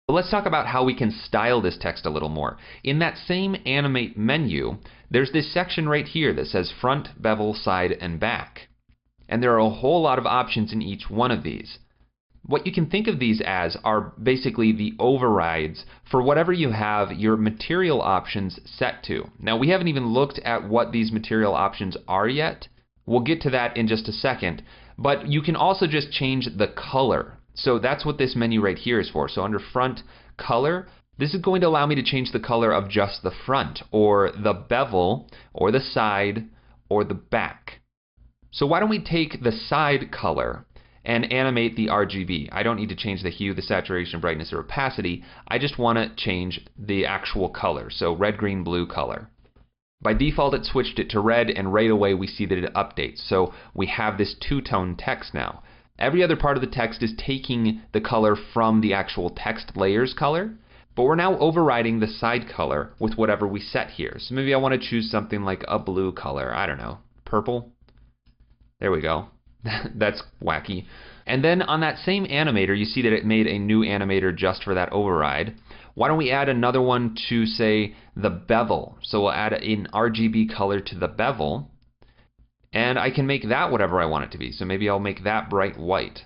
But let's talk about how we can style this text a little more. In that same Animate menu, there's this section right here that says Front, Bevel, Side, and Back. And there are a whole lot of options in each one of these. What you can think of these as are basically the overrides for whatever you have your material options set to. Now, we haven't even looked at what these material options are yet. We'll get to that in just a second. But you can also just change the color. So that's what this menu right here is for. So under Front Color, this is going to allow me to change the color of just the front, or the bevel, or the side, or the back. So why don't we take the side color and animate the RGB. I don't need to change the hue, the saturation, brightness, or opacity. I just want to change the actual color, so red, green, blue color. By default, it switched it to red, and right away we see that it updates. So we have this two-tone text now. Every other part of the text is taking the color from the actual text layers color, but we're now overriding the side color with whatever we set here. So maybe I want to choose something like a blue color. I don't know, purple? There we go. That's wacky. And then on that same animator, you see that it made a new animator just for that override. Why don't we add another one to, say, the bevel? So we'll add an RGB color to the bevel, and I can make that whatever I want it to be. So maybe I'll make that bright white.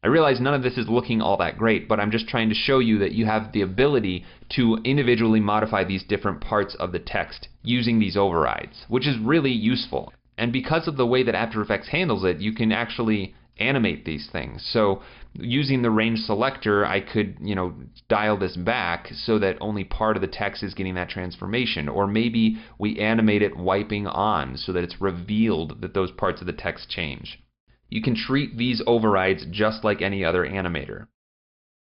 I realize none of this is looking all that great, but I'm just trying to show you that you have the ability to individually modify these different parts of the text using these overrides, which is really useful. And because of the way that After Effects handles it, you can actually animate these things. So using the range selector, I could, dial this back so that only part of the text is getting that transformation. Or maybe we animate it wiping on so that it's revealed that those parts of the text change. You can treat these overrides just like any other animator.